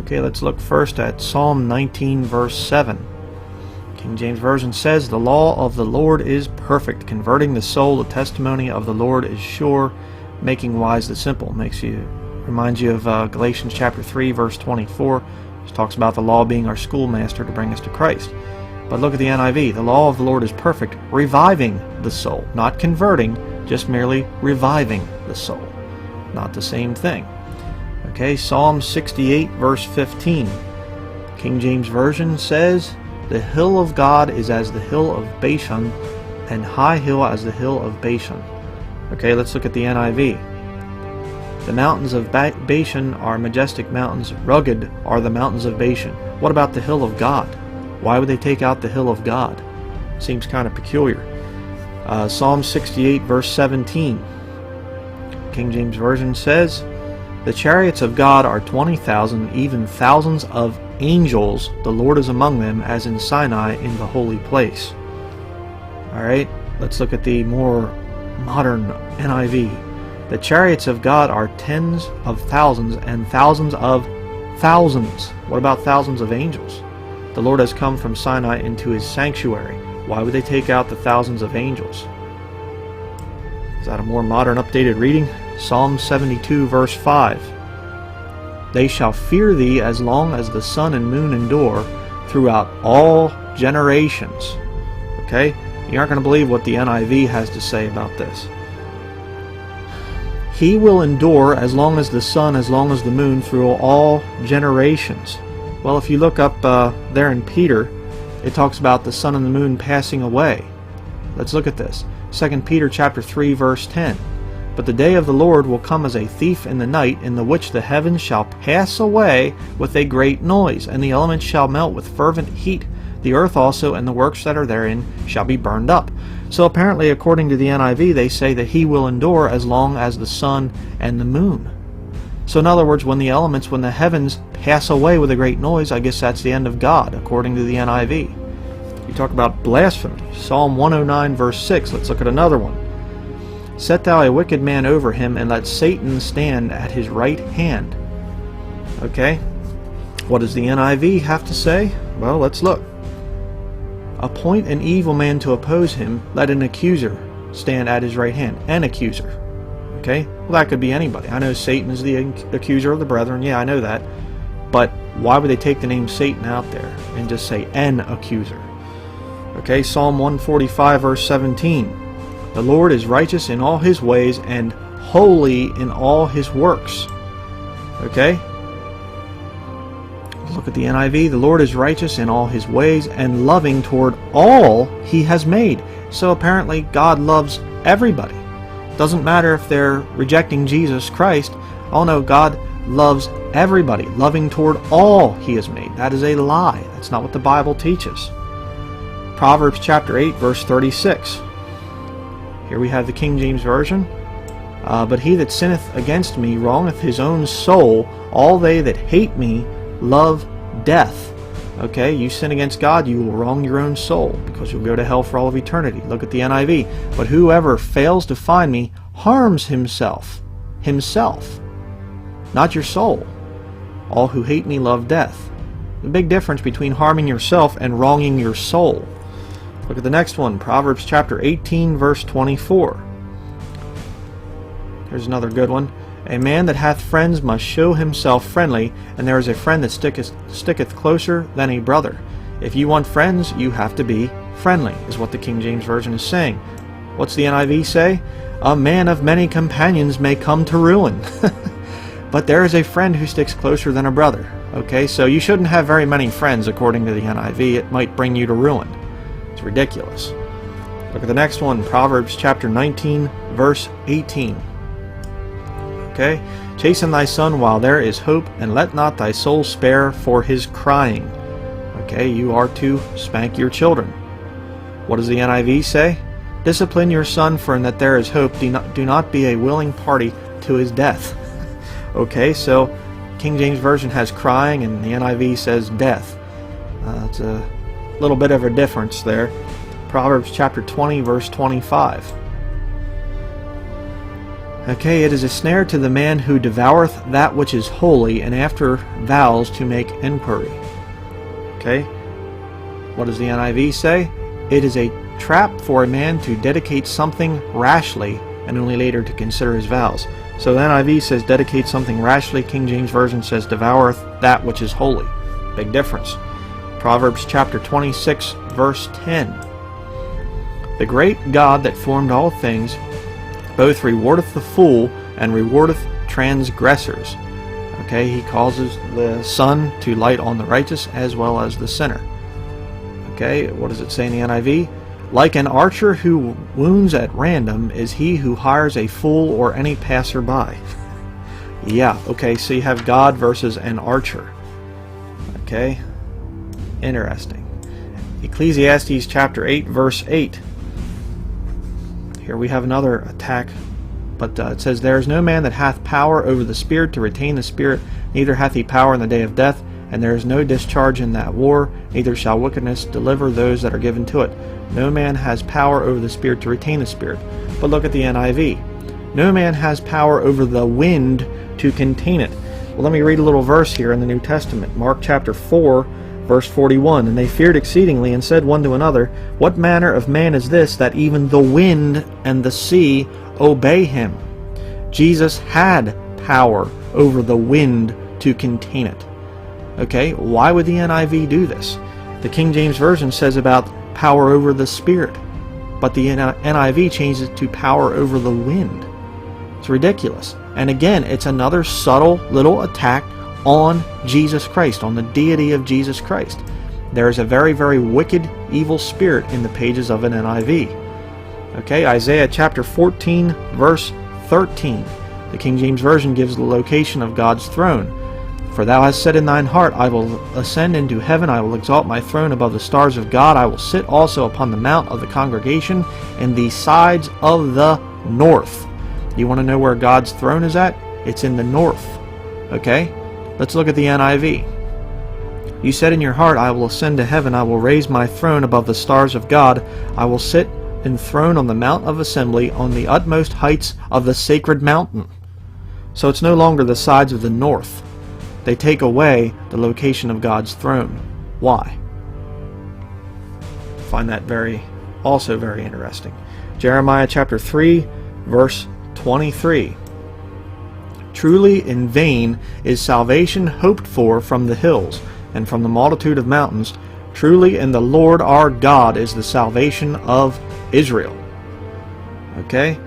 Okay, let's look first at Psalm 19 verse 7. King James Version says, "The law of the Lord is perfect, converting the soul. The testimony of the Lord is sure, making wise the simple." Reminds you of Galatians chapter 3 verse 24, which talks about the law being our schoolmaster to bring us to Christ. But look at the NIV. "The law of the Lord is perfect, reviving the soul." Not converting, just merely reviving the soul. Not the same thing. Okay, Psalm 68 verse 15. King James Version says, "The hill of God is as the hill of Bashan, and high hill as the hill of Bashan." Okay, let's look at the NIV. "The mountains of Bashan are majestic mountains, rugged are the mountains of Bashan." What about the hill of God? Why would they take out the hill of God? Seems kind of peculiar. Psalm 68 verse 17. King James Version says, "The chariots of God are 20,000, even thousands of angels. The Lord is among them, as in Sinai in the holy place." Alright, let's look at the more modern NIV. "The chariots of God are tens of thousands and thousands of thousands." What about thousands of angels? "The Lord has come from Sinai into his sanctuary." Why would they take out the thousands of angels? Is that a more modern, updated reading? Psalm 72 verse 5. "They shall fear thee as long as the sun and moon endure, throughout all generations." Okay? You aren't going to believe what the NIV has to say about this. "He will endure as long as the sun, as long as the moon, through all generations." Well, if you look up there in Peter, it talks about the sun and the moon passing away. Let's look at this. 2 Peter chapter 3 verse 10. "But the day of the Lord will come as a thief in the night, in the which the heavens shall pass away with a great noise, and the elements shall melt with fervent heat. The earth also and the works that are therein shall be burned up." So apparently, according to the NIV, they say that he will endure as long as the sun and the moon. So in other words, when the heavens pass away with a great noise, I guess that's the end of God, according to the NIV. You talk about blasphemy. Psalm 109 verse 6. Let's look at another one. "Set thou a wicked man over him, and let Satan stand at his right hand." Okay, what does the NIV have to say? Well, let's look. "Appoint an evil man to oppose him, let an accuser stand at his right hand." An accuser. Okay, well, that could be anybody. I know Satan is the accuser of the brethren. Yeah, I know that. But why would they take the name Satan out there and just say an accuser? Okay, Psalm 145 verse 17. "The Lord is righteous in all his ways and holy in all his works." Okay? Look at the NIV. "The Lord is righteous in all his ways and loving toward all he has made." So apparently God loves everybody. Doesn't matter if they're rejecting Jesus Christ. Oh no, God loves everybody, loving toward all he has made. That is a lie. That's not what the Bible teaches. Proverbs chapter 8 verse 36. Here we have the King James Version. "But he that sinneth against me wrongeth his own soul. All they that hate me love death." Okay, you sin against God, you will wrong your own soul, because you'll go to hell for all of eternity. Look at the NIV. "But whoever fails to find me harms himself." Himself. Not your soul. "All who hate me love death." The big difference between harming yourself and wronging your soul. Look at the next one. Proverbs chapter 18 verse 24. Here's another good one. "A man that hath friends must show himself friendly, and there is a friend that sticketh closer than a brother." If you want friends, you have to be friendly, is what the King James Version is saying. What's the NIV say? "A man of many companions may come to ruin." But there is a friend who sticks closer than a brother. Okay, so you shouldn't have very many friends according to the NIV. It might bring you to ruin. It's ridiculous. Look at the next one. Proverbs chapter 19 verse 18. Okay, "Chasten thy son while there is hope, and let not thy soul spare for his crying." Okay, you are to spank your children. What does the NIV say? "Discipline your son, for in that there is hope. Do not be a willing party to his death." Okay, so King James Version has crying, and the NIV says death. It's a little bit of a difference there. Proverbs chapter 20 verse 25. Okay, it is a snare to the man who devoureth that which is holy, and after vows to make enquiry. Okay, what does the NIV say? It is a trap for a man to dedicate something rashly, and only later to consider his vows. So the NIV says dedicate something rashly. King James Version says devoureth that which is holy. Big difference. Proverbs chapter 26, verse 10. The great God that formed all things both rewardeth the fool and rewardeth transgressors. Okay, he causes the sun to light on the righteous as well as the sinner. Okay, what does it say in the NIV? Like an archer who wounds at random is he who hires a fool or any passerby. Yeah, okay, so you have God versus an archer. Okay, interesting. Ecclesiastes chapter 8, verse 8. Here we have another attack, but it says, There is no man that hath power over the spirit to retain the spirit, neither hath he power in the day of death, and there is no discharge in that war, neither shall wickedness deliver those that are given to it. No man has power over the spirit to retain the spirit. But look at the NIV. No man has power over the wind to contain it. Well, let me read a little verse here in the New Testament. Mark chapter 4, verse 41. And they feared exceedingly, and said one to another, What manner of man is this, that even the wind and the sea obey him? Jesus had power over the wind to contain it. Okay, why would the NIV do this? The King James Version says about power over the spirit, but the NIV changes it to power over the wind. It's ridiculous. And again, it's another subtle little attack on Jesus Christ, on the deity of Jesus Christ. There is a very, very wicked, evil spirit in the pages of an NIV. Okay, Isaiah chapter 14, verse 13. The King James Version gives the location of God's throne. For thou hast said in thine heart, I will ascend into heaven, I will exalt my throne above the stars of God, I will sit also upon the mount of the congregation in the sides of the north. You want to know where God's throne is at? It's in the north. Okay? Let's look at the NIV. You said in your heart, I will ascend to heaven, I will raise my throne above the stars of God, I will sit enthroned on the mount of assembly, on the utmost heights of the sacred mountain. So it's no longer the sides of the north. They take away the location of God's throne. Why? Find that also very interesting. Jeremiah chapter 3, verse 23. Truly in vain is salvation hoped for from the hills, and from the multitude of mountains. Truly in the Lord our God is the salvation of Israel. Okay?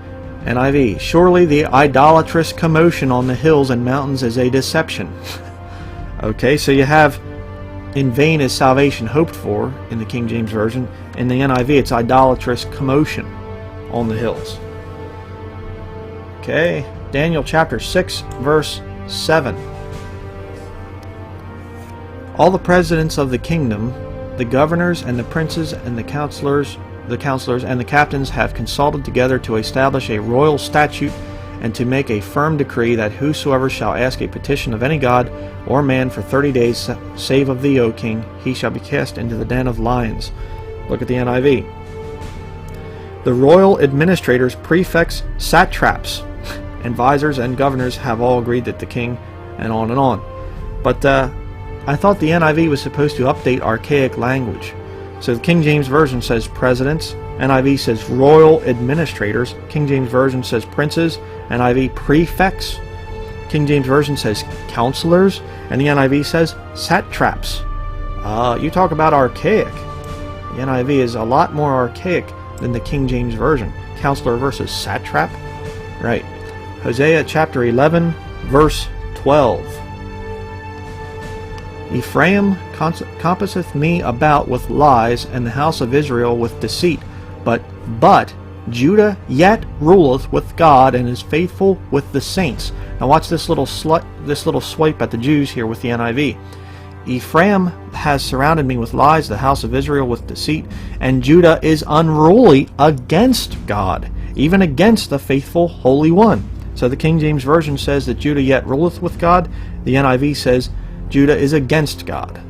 NIV. Surely the idolatrous commotion on the hills and mountains is a deception. Okay, so you have in vain is salvation hoped for in the King James Version. In the NIV, it's idolatrous commotion on the hills. Okay, Daniel chapter 6, verse 7. All the presidents of the kingdom, the governors and the princes and the counselors and the captains have consulted together to establish a royal statute and to make a firm decree that whosoever shall ask a petition of any god or man for 30 days, save of thee, O king, he shall be cast into the den of lions. Look at the NIV. The royal administrators, prefects, satraps, advisors, and governors have all agreed that the king, and on and on. But I thought the NIV was supposed to update archaic language. So the King James Version says presidents, NIV says royal administrators, King James Version says princes, NIV prefects, King James Version says counselors, and the NIV says satraps. You talk about archaic. The NIV is a lot more archaic than the King James Version. Counselor versus satrap. Right. Hosea chapter 11, verse 12. Ephraim compasseth me about with lies, and the house of Israel with deceit. But Judah yet ruleth with God, and is faithful with the saints. Now watch this little swipe at the Jews here with the NIV. Ephraim has surrounded me with lies, the house of Israel with deceit, and Judah is unruly against God, even against the faithful Holy One. So the King James Version says that Judah yet ruleth with God. The NIV says Judah is against God.